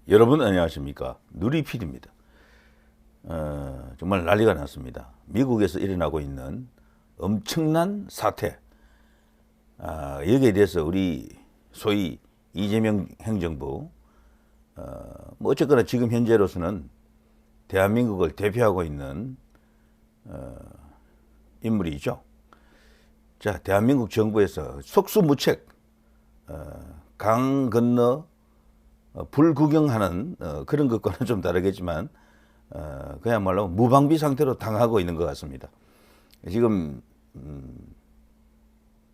여러분 안녕하십니까? 누리PD입니다. 정말 난리가 났습니다. 미국에서 일어나고 있는 엄청난 사태, 여기에 대해서 우리 소위 이재명 행정부, 뭐 어쨌거나 지금 현재로서는 대한민국을 대표하고 있는 인물이죠. 자, 대한민국 정부에서 속수무책, 강 건너 불구경하는 그런 것과는 좀 다르겠지만 그야말로 무방비 상태로 당하고 있는 것 같습니다. 지금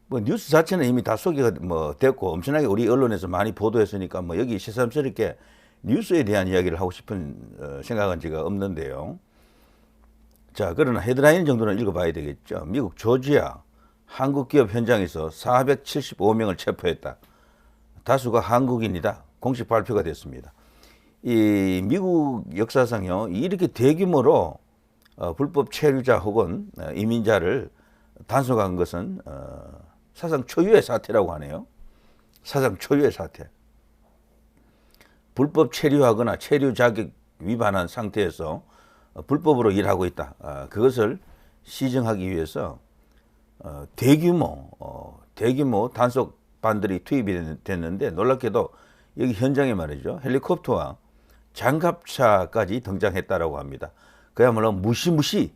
뭐 뉴스 자체는 이미 다 소개가 됐고 엄청나게 우리 언론에서 많이 보도했으니까 뭐 여기 새삼스럽게 뉴스에 대한 이야기를 하고 싶은 생각은 제가 없는데요. 자, 그러나 헤드라인 정도는 읽어봐야 되겠죠. 미국 조지아 한국 기업 현장에서 475명을 체포했다. 다수가 한국인이다. 공식 발표가 됐습니다. 이 미국 역사상요, 이렇게 대규모로 불법 체류자 혹은 이민자를 단속한 것은 사상 초유의 사태라고 하네요. 사상 초유의 사태. 불법 체류하거나 체류 자격 위반한 상태에서 불법으로 일하고 있다. 그것을 시정하기 위해서 대규모 단속반들이 투입이 됐는데 놀랍게도 여기 현장에 말이죠. 헬리콥터와 장갑차까지 등장했다라고 합니다. 그야말로 무시무시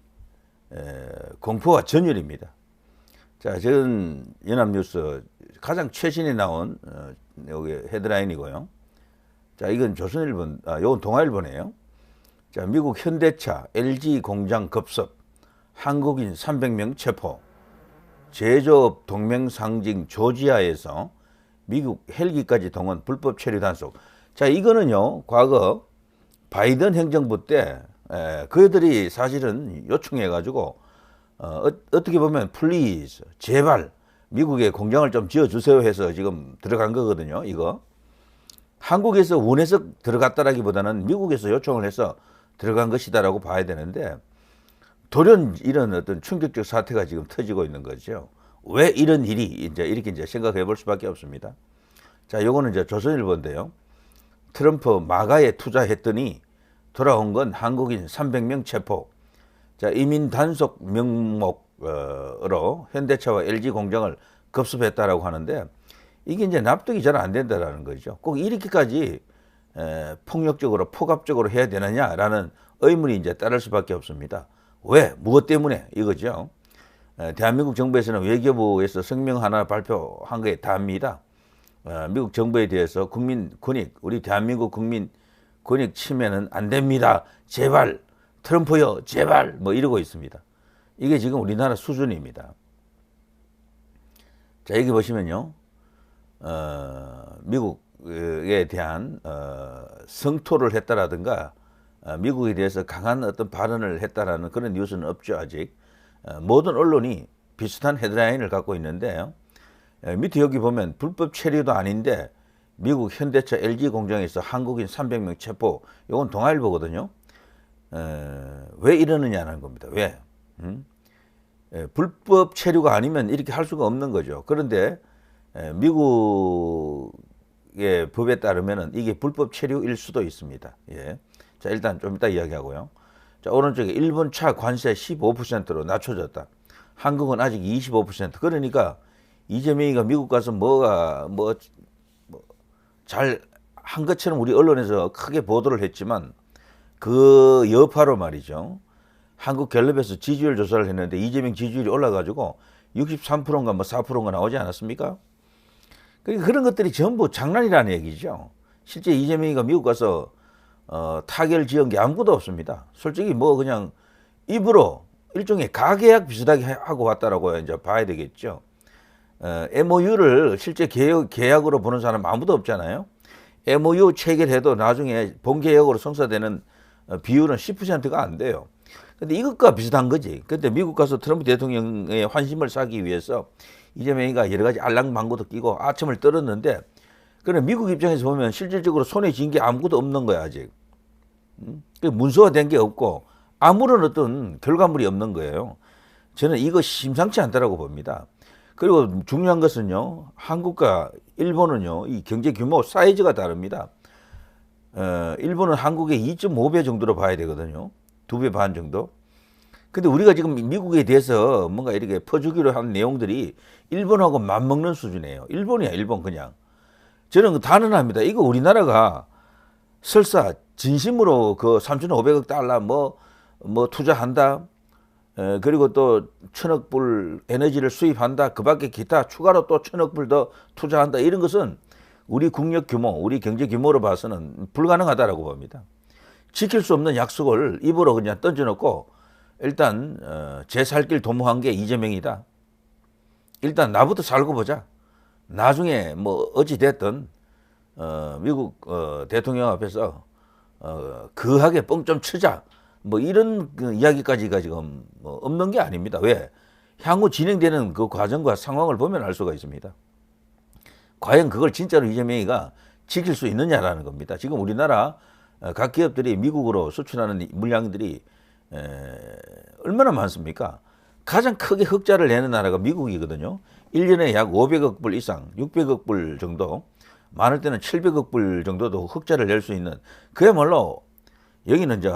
공포와 전율입니다. 자, 저는 연합뉴스 가장 최신에 나온 여기 헤드라인이고요. 자, 이건 조선일보, 이건 동아일보네요. 자, 미국 현대차 LG 공장 급습, 한국인 300명 체포, 제조업 동맹 상징 조지아에서 미국 헬기까지 동원 불법 체류 단속. 자, 이거는요, 과거 바이든 행정부 때 그들이 사실은 요청해가지고 어떻게 보면 플리즈 제발 미국에 공장을 좀 지어주세요 해서 지금 들어간 거거든요. 이거 한국에서 원해서 들어갔다라기보다는 미국에서 요청을 해서 들어간 것이다라고 봐야 되는데 돌연 이런 어떤 충격적 사태가 지금 터지고 있는 거죠. 왜 이런 일이 이렇게 생각해 볼 수밖에 없습니다. 자, 요거는 이제 조선일보인데요. 트럼프 마가에 투자했더니 돌아온 건 한국인 300명 체포. 자, 이민 단속 명목으로 현대차와 LG 공장을 급습했다라고 하는데 이게 이제 납득이 잘 안 된다라는 거죠. 꼭 이렇게까지 폭력적으로 포갑적으로 해야 되느냐라는 의문이 이제 따를 수밖에 없습니다. 왜? 무엇 때문에? 이거죠. 대한민국 정부에서는 외교부에서 성명 하나 발표한 거에 답니다. 미국 정부에 대해서 국민 권익, 우리 대한민국 국민 권익 침해는 안 됩니다. 제발 트럼프요, 제발 뭐 이러고 있습니다. 이게 지금 우리나라 수준입니다. 자, 여기 보시면요, 미국에 대한 성토를 했다라든가 미국에 대해서 강한 어떤 발언을 했다라는 그런 뉴스는 없죠. 아직 모든 언론이 비슷한 헤드라인을 갖고 있는데요. 밑에 여기 보면 불법 체류도 아닌데 미국 현대차 LG 공장에서 한국인 300명 체포. 이건 동아일보거든요. 왜 이러느냐는 겁니다. 왜? 불법 체류가 아니면 이렇게 할 수가 없는 거죠. 그런데 미국의 법에 따르면 이게 불법 체류일 수도 있습니다. 예. 자, 일단 좀 이따 이야기하고요. 자, 오른쪽에 일본 차 관세 15%로 낮춰졌다. 한국은 아직 25%. 그러니까 이재명이가 미국 가서 잘 한 것처럼 우리 언론에서 크게 보도를 했지만 그 여파로 말이죠. 한국 갤럽에서 지지율 조사를 했는데 이재명 지지율이 올라가지고 63%인가 4%인가 나오지 않았습니까? 그러니까 그런 것들이 전부 장난이라는 얘기죠. 실제 이재명이가 미국 가서 타결 지은 게 아무것도 없습니다. 솔직히 그냥 입으로 일종의 가계약 비슷하게 하고 왔다라고 이제 봐야 되겠죠. MOU를 실제 계약으로 보는 사람 아무도 없잖아요. MOU 체결해도 나중에 본계약으로 성사되는 비율은 10%가 안 돼요. 근데 이것과 비슷한 거지. 근데 미국 가서 트럼프 대통령의 환심을 사기 위해서 이재명이가 여러 가지 알랑방구도 끼고 아첨을 떨었는데, 그래 미국 입장에서 보면 실질적으로 손에 쥔 게 아무것도 없는 거야 아직. 문서화된 게 없고 아무런 어떤 결과물이 없는 거예요. 저는 이거 심상치 않다라고 봅니다. 그리고 중요한 것은요, 한국과 일본은요, 이 경제 규모 사이즈가 다릅니다. 일본은 한국의 2.5배 정도로 봐야 되거든요. 2배 반 정도. 근데 우리가 지금 미국에 대해서 뭔가 이렇게 퍼주기로 한 내용들이 일본하고 맞먹는 수준이에요. 일본이야, 일본 그냥. 저는 단언합니다. 이거 우리나라가 설사 진심으로 그 3,500억 달러 뭐 투자한다. 그리고 또 1,000억 불 에너지를 수입한다. 그 밖에 기타 추가로 또 1,000억 불 더 투자한다. 이런 것은 우리 국력 규모, 우리 경제 규모로 봐서는 불가능하다라고 봅니다. 지킬 수 없는 약속을 입으로 그냥 던져놓고 일단 제 살 길 도모한 게 이재명이다. 일단 나부터 살고 보자. 나중에 뭐 어찌 됐든 미국 대통령 앞에서 거하게 뻥 좀 치자. 뭐 이런 그 이야기까지가 지금 뭐 없는 게 아닙니다. 왜? 향후 진행되는 그 과정과 상황을 보면 알 수가 있습니다. 과연 그걸 진짜로 이재명이가 지킬 수 있느냐라는 겁니다. 지금 우리나라 각 기업들이 미국으로 수출하는 물량들이 얼마나 많습니까? 가장 크게 흑자를 내는 나라가 미국이거든요. 1년에 약 500억 불 이상, 600억 불 정도, 많을 때는 700억 불 정도도 흑자를 낼 수 있는, 그야말로 여기는 이제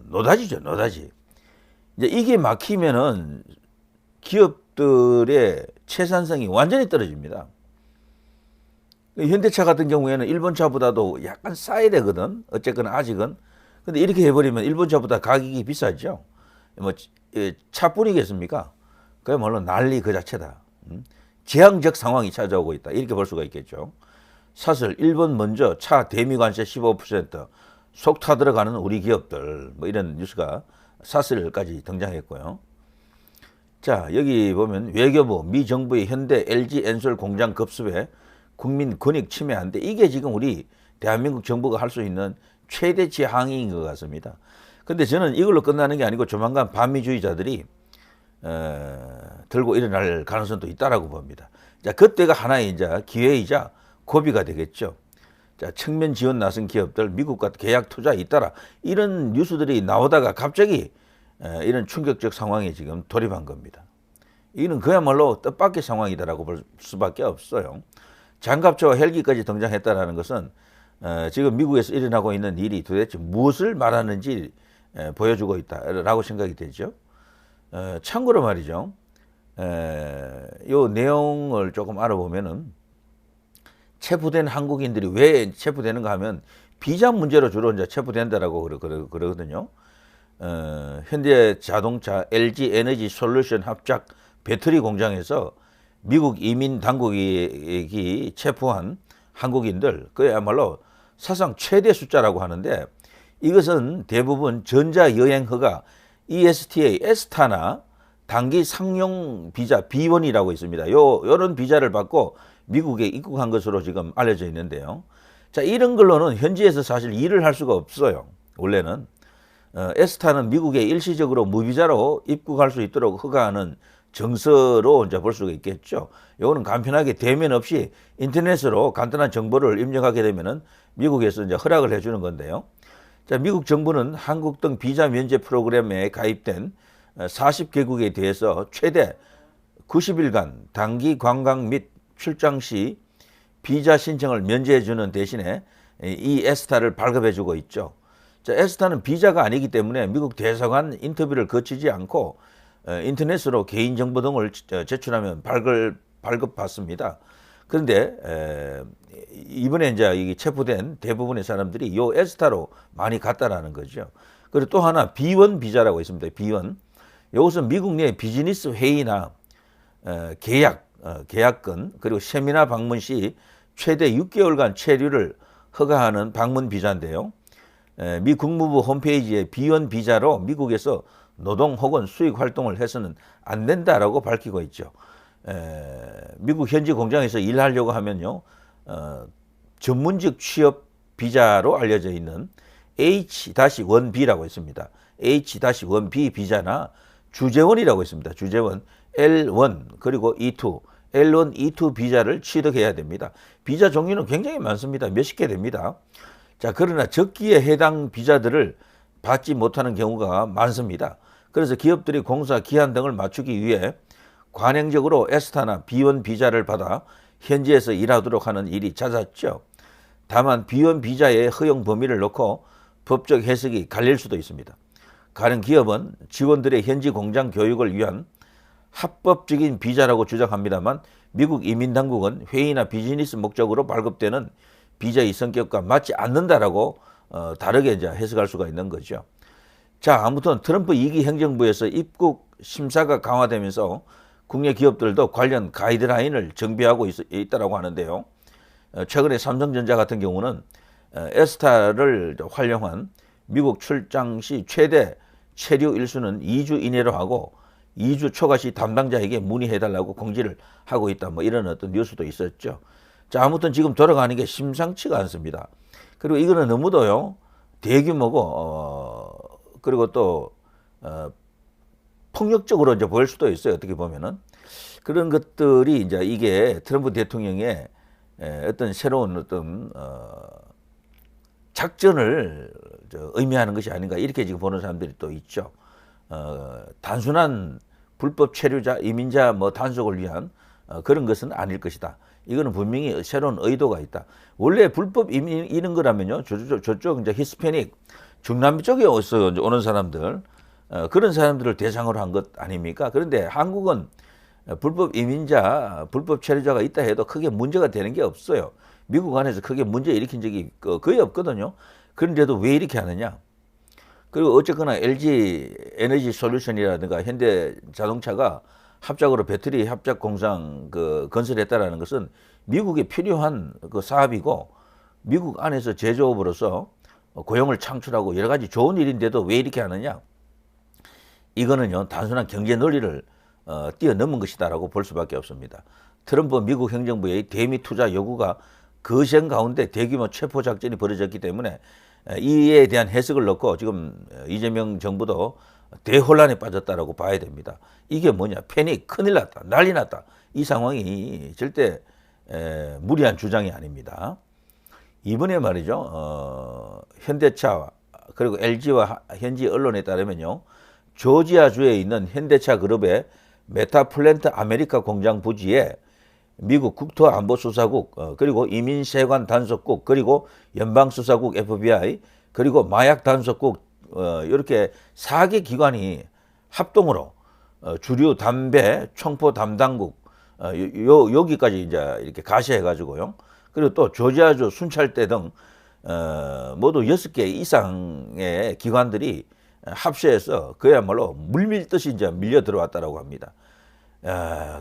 노다지죠, 노다지. 이제 이게 막히면은 기업들의 채산성이 완전히 떨어집니다. 현대차 같은 경우에는 일본 차보다도 약간 싸야 되거든. 어쨌거나 아직은. 근데 이렇게 해버리면 일본 차보다 가격이 비싸죠. 뭐 차뿐이겠습니까? 그야말로 난리 그 자체다. 재앙적 상황이 찾아오고 있다. 이렇게 볼 수가 있겠죠. 사실 일본 먼저 차 대미 관세 15% 속 타들어가는 우리 기업들, 뭐 이런 뉴스가 사슬까지 등장했고요. 자, 여기 보면 외교부 미 정부의 현대 LG 엔솔 공장 급습에 국민 권익 침해한데, 이게 지금 우리 대한민국 정부가 할 수 있는 최대치 항의인 것 같습니다. 근데 저는 이걸로 끝나는 게 아니고 조만간 반미주의자들이 들고 일어날 가능성도 있다라고 봅니다. 자, 그때가 하나의 이제 기회이자 고비가 되겠죠. 자, 측면 지원 나선 기업들 미국과 계약 투자에 잇따라 이런 뉴스들이 나오다가 갑자기 이런 충격적 상황에 지금 돌입한 겁니다. 이는 그야말로 뜻밖의 상황이다라고 볼 수밖에 없어요. 장갑차와 헬기까지 등장했다라는 것은 지금 미국에서 일어나고 있는 일이 도대체 무엇을 말하는지 보여주고 있다라고 생각이 되죠. 참고로 말이죠. 이 내용을 조금 알아보면은 체포된 한국인들이 왜 체포되는가 하면 비자 문제로 주로 이제 체포된다라고 그러거든요. 현대 자동차 LG 에너지 솔루션 합작 배터리 공장에서 미국 이민 당국이 체포한 한국인들, 그야말로 사상 최대 숫자라고 하는데, 이것은 대부분 전자여행 허가 ESTA, 에스타나 단기 상용 비자 B1이라고 있습니다. 요런 비자를 받고 미국에 입국한 것으로 지금 알려져 있는데요. 자, 이런 걸로는 현지에서 사실 일을 할 수가 없어요. 원래는. 에스타는 미국에 일시적으로 무비자로 입국할 수 있도록 허가하는 정서로 이제 볼 수가 있겠죠. 요거는 간편하게 대면 없이 인터넷으로 간단한 정보를 입력하게 되면은 미국에서 이제 허락을 해주는 건데요. 자, 미국 정부는 한국 등 비자 면제 프로그램에 가입된 40개국에 대해서 최대 90일간 단기 관광 및 출장 시 비자 신청을 면제해주는 대신에 이 에스타를 발급해주고 있죠. 자, 에스타는 비자가 아니기 때문에 미국 대사관 인터뷰를 거치지 않고 인터넷으로 개인정보 등을 제출하면 발급받습니다. 그런데 이번에 이제 이 체포된 대부분의 사람들이 이 에스타로 많이 갔다라는 거죠. 그리고 또 하나 B1 비자라고 있습니다. B1. 이것은 미국 내 비즈니스 회의나 계약건 그리고 세미나 방문 시 최대 6개월간 체류를 허가하는 방문 비자인데요. 미 국무부 홈페이지에 B1 비자로 미국에서 노동 혹은 수익 활동을 해서는 안 된다라고 밝히고 있죠. 미국 현지 공장에서 일하려고 하면요, 전문직 취업 비자로 알려져 있는 H-1B라고 있습니다. H-1B 비자나 주재원이라고 있습니다. 주재원 L1 그리고 E2, L1, E2 비자를 취득해야 됩니다. 비자 종류는 굉장히 많습니다. 몇십 개 됩니다. 자, 그러나 적기에 해당 비자들을 받지 못하는 경우가 많습니다. 그래서 기업들이 공사 기한 등을 맞추기 위해 관행적으로 에스타나 B1 비자를 받아 현지에서 일하도록 하는 일이 잦았죠. 다만 비원 비자의 허용 범위를 놓고 법적 해석이 갈릴 수도 있습니다. 가령 기업은 직원들의 현지 공장 교육을 위한 합법적인 비자라고 주장합니다만 미국 이민당국은 회의나 비즈니스 목적으로 발급되는 비자의 성격과 맞지 않는다라고 다르게 이제 해석할 수가 있는 거죠. 자, 아무튼 트럼프 2기 행정부에서 입국 심사가 강화되면서 국내 기업들도 관련 가이드라인을 정비하고 있다고 하는데요. 최근에 삼성전자 같은 경우는 에스타를 활용한 미국 출장 시 최대 체류 일수는 2주 이내로 하고 2주 초과 시 담당자에게 문의해달라고 공지를 하고 있다. 뭐 이런 어떤 뉴스도 있었죠. 자, 아무튼 지금 돌아가는 게 심상치가 않습니다. 그리고 이거는 너무도요 대규모고 그리고 또 폭력적으로 이제 보일 수도 있어요. 어떻게 보면은 그런 것들이 이제 이게 트럼프 대통령의 어떤 새로운 어떤 작전을 의미하는 것이 아닌가 이렇게 지금 보는 사람들이 또 있죠. 단순한 불법 체류자, 이민자 뭐 단속을 위한 그런 것은 아닐 것이다. 이거는 분명히 새로운 의도가 있다. 원래 불법 이민 이런 거라면요, 저쪽 이제 히스패닉 중남미 쪽에 오는 사람들 그런 사람들을 대상으로 한 것 아닙니까? 그런데 한국은 불법 이민자, 불법 체류자가 있다 해도 크게 문제가 되는 게 없어요. 미국 안에서 크게 문제 일으킨 적이 거의 없거든요. 그런데도 왜 이렇게 하느냐? 그리고 어쨌거나 LG 에너지 솔루션이라든가 현대 자동차가 합작으로 배터리 합작 공장 건설했다라는 것은 미국에 필요한 그 사업이고 미국 안에서 제조업으로서 고용을 창출하고 여러 가지 좋은 일인데도 왜 이렇게 하느냐? 이거는요 단순한 경제 논리를 뛰어넘은 것이다라고 볼 수밖에 없습니다. 트럼프 미국 행정부의 대미 투자 요구가 거센 가운데 대규모 체포 작전이 벌어졌기 때문에 이에 대한 해석을 넣고 지금 이재명 정부도 대혼란에 빠졌다라고 봐야 됩니다. 이게 뭐냐? 패닉, 큰일 났다, 난리 났다. 이 상황이 절대 무리한 주장이 아닙니다. 이번에 말이죠. 현대차 그리고 LG와 현지 언론에 따르면요. 조지아주에 있는 현대차 그룹의 메타플랜트 아메리카 공장 부지에 미국 국토안보수사국 그리고 이민세관 단속국 그리고 연방수사국 FBI 그리고 마약단속국 이렇게 4개 기관이 합동으로 주류 담배 총포 담당국 여기까지 이제 이렇게 가시해 가지고요. 그리고 또 조지아주 순찰대 등 모두 6개 이상의 기관들이 합세해서 그야말로 물밀듯이 이제 밀려 들어왔다라고 합니다.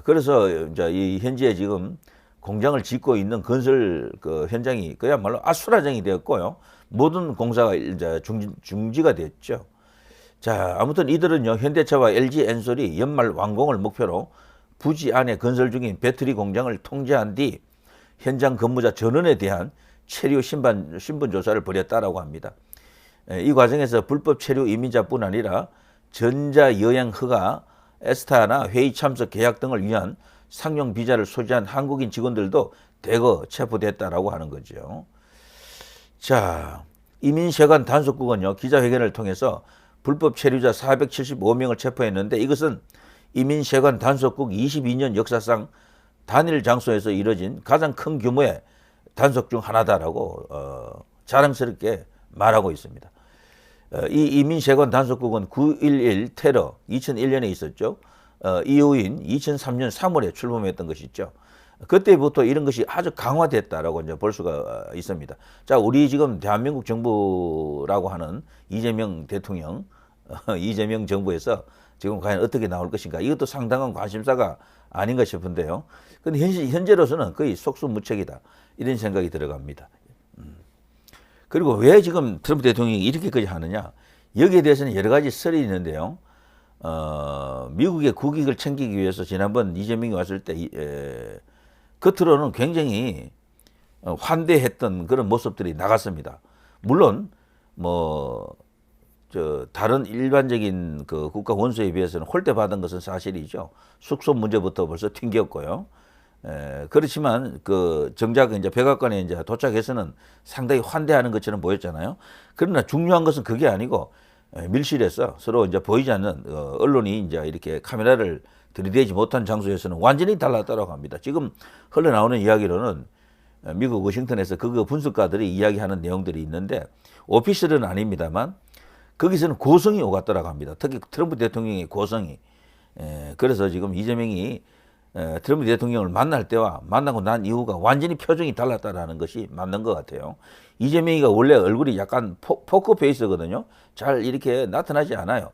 그래서 이제 이 현지에 지금 공장을 짓고 있는 건설 그 현장이 그야말로 아수라장이 되었고요. 모든 공사가 이제 중지가 됐죠. 자, 아무튼 이들은요 현대차와 LG 엔솔이 연말 완공을 목표로 부지 안에 건설 중인 배터리 공장을 통제한 뒤 현장 근무자 전원에 대한 체류 신분 조사를 벌였다라고 합니다. 이 과정에서 불법 체류 이민자뿐 아니라 전자여행 허가, 에스타나 회의 참석 계약 등을 위한 상용 비자를 소지한 한국인 직원들도 대거 체포됐다라고 하는 거죠. 자, 이민세관 단속국은요 기자회견을 통해서 불법 체류자 475명을 체포했는데 이것은 이민세관 단속국 22년 역사상 단일 장소에서 이뤄진 가장 큰 규모의 단속 중 하나다라고 자랑스럽게 말하고 있습니다. 이 이민세관 단속국은 9.11 테러 2001년에 있었죠. 이후인 2003년 3월에 출범했던 것이죠. 그때부터 이런 것이 아주 강화됐다라고 이제 볼 수가 있습니다. 자, 우리 지금 대한민국 정부라고 하는 이재명 대통령, 이재명 정부에서 지금 과연 어떻게 나올 것인가? 이것도 상당한 관심사가 아닌가 싶은데요. 근데 현재로서는 거의 속수무책이다. 이런 생각이 들어갑니다. 그리고 왜 지금 트럼프 대통령이 이렇게까지 하느냐? 여기에 대해서는 여러 가지 설이 있는데요. 미국의 국익을 챙기기 위해서 지난번 이재명이 왔을 때 겉으로는 굉장히 환대했던 그런 모습들이 나갔습니다. 물론 다른 일반적인 그 국가 원수에 비해서는 홀대받은 것은 사실이죠. 숙소 문제부터 벌써 튕겼고요. 그렇지만 정작 이제 백악관에 이제 도착해서는 상당히 환대하는 것처럼 보였잖아요. 그러나 중요한 것은 그게 아니고 밀실에서 서로 이제 보이지 않는 언론이 이제 이렇게 카메라를 들이대지 못한 장소에서는 완전히 달랐다고 합니다. 지금 흘러나오는 이야기로는 미국 워싱턴에서 그거 분석가들이 이야기하는 내용들이 있는데 오피셜은 아닙니다만 거기서는 고성이 오갔더라고 합니다. 특히 트럼프 대통령의 고성이. 그래서 지금 이재명이 트럼프 대통령을 만날 때와 만나고 난 이후가 완전히 표정이 달랐다라는 것이 맞는 것 같아요. 이재명이가 원래 얼굴이 약간 포커 페이스거든요. 잘 이렇게 나타나지 않아요.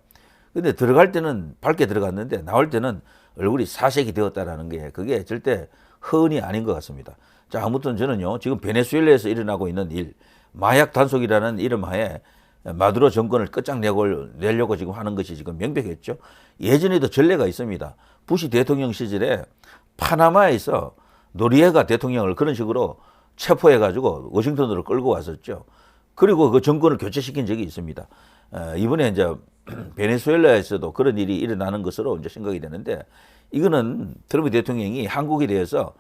근데 들어갈 때는 밝게 들어갔는데 나올 때는 얼굴이 사색이 되었다라는 게 그게 절대 허언이 아닌 것 같습니다. 자, 아무튼 저는요, 지금 베네수엘라에서 일어나고 있는 일, 마약 단속이라는 이름하에 마두로 정권을 끝장내려고 지금 하는 것이 지금 명백했죠. 예전에도 전례가 있습니다. 부시 대통령 시절에 파나마에서 노리에가 대통령을 그런 식으로 체포해가지고 워싱턴으로 끌고 왔었죠. 그리고 그 정권을 교체시킨 적이 있습니다. 이번에 이제 베네수엘라에서도 그런 일이 일어나는 것으로 이제 생각이 되는데 이거는 트럼프 대통령이 한국에 대해서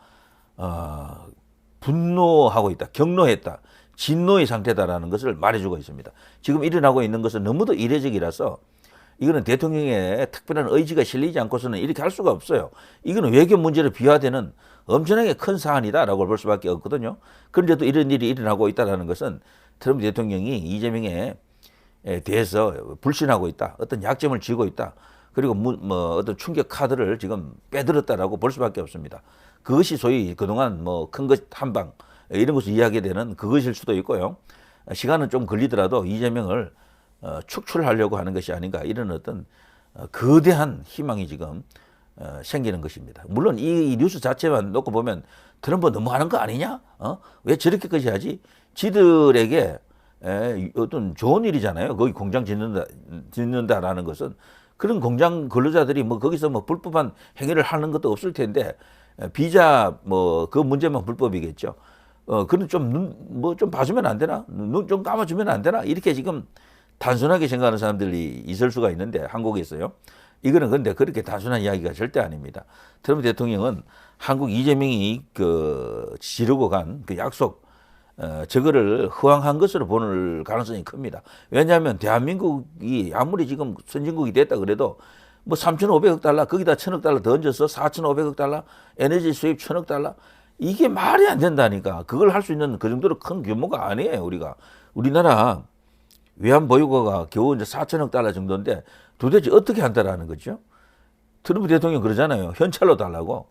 분노하고 있다, 경노했다, 진노의 상태다라는 것을 말해주고 있습니다. 지금 일어나고 있는 것은 너무도 이례적이라서 이거는 대통령의 특별한 의지가 실리지 않고서는 이렇게 할 수가 없어요. 이거는 외교 문제를 비화되는 엄청나게 큰 사안이다라고 볼 수밖에 없거든요. 그런데도 이런 일이 일어나고 있다는 것은 트럼프 대통령이 이재명에 대해서 불신하고 있다, 어떤 약점을 쥐고 있다, 그리고 어떤 충격 카드를 지금 빼들었다라고 볼 수밖에 없습니다. 그것이 소위 그동안 큰 것 한 방 이런 것을 이야기되는 그것일 수도 있고요. 시간은 좀 걸리더라도 이재명을 축출하려고 하는 것이 아닌가 이런 어떤 거대한 희망이 지금 생기는 것입니다. 물론 이 뉴스 자체만 놓고 보면 트럼프 너무하는 거 아니냐? 왜 저렇게까지 하지? 지들에게 어떤 좋은 일이잖아요. 거기 공장 짓는다라는 것은 그런 공장 근로자들이 거기서 불법한 행위를 하는 것도 없을 텐데 비자 그 문제만 불법이겠죠. 그는 좀 봐주면 안 되나? 눈 좀 감아주면 안 되나? 이렇게 지금 단순하게 생각하는 사람들이 있을 수가 있는데 한국에서요. 이거는 근데 그렇게 단순한 이야기가 절대 아닙니다. 트럼프 대통령은 한국 이재명이 지르고 간 그 약속 저거를 허황한 것으로 보는 가능성이 큽니다. 왜냐하면 대한민국이 아무리 지금 선진국이 됐다 그래도 3,500억 달러 거기다 1,000억 달러 더 얹어서 4,500억 달러 에너지 수입 1,000억 달러 이게 말이 안 된다니까. 그걸 할 수 있는 그 정도로 큰 규모가 아니에요. 우리나라 외환 보유고가 겨우 이제 4,000억 달러 정도인데 도대체 어떻게 한다라는 거죠? 트럼프 대통령 그러잖아요. 현찰로 달라고.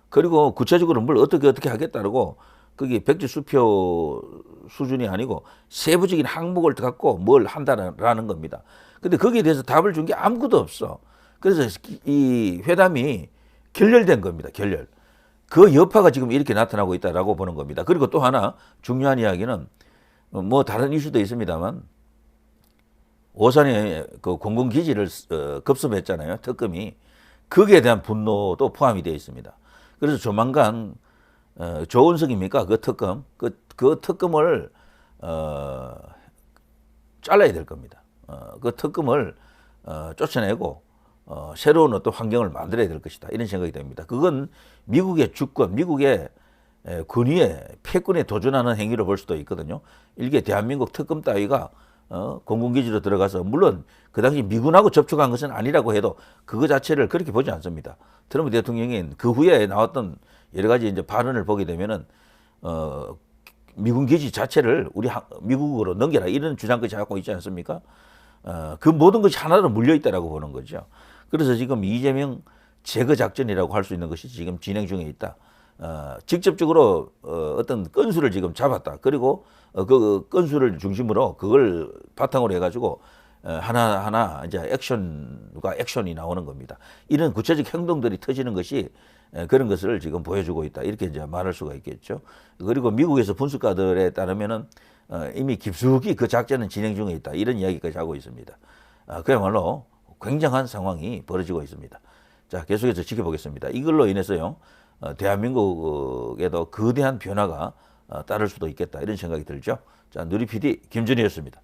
그리고 구체적으로 뭘 어떻게 하겠다고 그게 백지수표 수준이 아니고 세부적인 항목을 갖고 뭘 한다라는 겁니다. 근데 거기에 대해서 답을 준 게 아무것도 없어. 그래서 이 회담이 결렬된 겁니다. 결렬. 그 여파가 지금 이렇게 나타나고 있다라고 보는 겁니다. 그리고 또 하나 중요한 이야기는 다른 이슈도 있습니다만 오산에 그 공군기지를 급습했잖아요. 특검이. 거기에 대한 분노도 포함이 되어 있습니다. 그래서 조만간 조은석입니까? 그 특검. 그 특검을 잘라야 될 겁니다. 그 특검을 쫓아내고 새로운 어떤 환경을 만들어야 될 것이다. 이런 생각이 듭니다. 그건 미국의 주권, 미국의 권위에 패권에 도전하는 행위로 볼 수도 있거든요. 이게 대한민국 특검 따위가 공군기지로 들어가서 물론 그 당시 미군하고 접촉한 것은 아니라고 해도 그거 자체를 그렇게 보지 않습니다. 트럼프 대통령이 그 후에 나왔던 여러 가지 이제 발언을 보게 되면은 미군 기지 자체를 미국으로 넘겨라 이런 주장까지 갖고 있지 않습니까? 그 모든 것이 하나로 물려 있다라고 보는 거죠. 그래서 지금 이재명 제거 작전이라고 할 수 있는 것이 지금 진행 중에 있다. 직접적으로 어떤 건수를 지금 잡았다. 그리고 그 건수를 중심으로 그걸 바탕으로 해가지고 하나하나 이제 액션이 나오는 겁니다. 이런 구체적 행동들이 터지는 것이 그런 것을 지금 보여주고 있다. 이렇게 이제 말할 수가 있겠죠. 그리고 미국에서 분석가들에 따르면은 이미 깊숙이 그 작전은 진행 중에 있다. 이런 이야기까지 하고 있습니다. 그야말로 굉장한 상황이 벌어지고 있습니다. 자, 계속해서 지켜보겠습니다. 이걸로 인해서요, 대한민국에도 거대한 변화가 따를 수도 있겠다. 이런 생각이 들죠. 자, 누리 PD 김준희였습니다.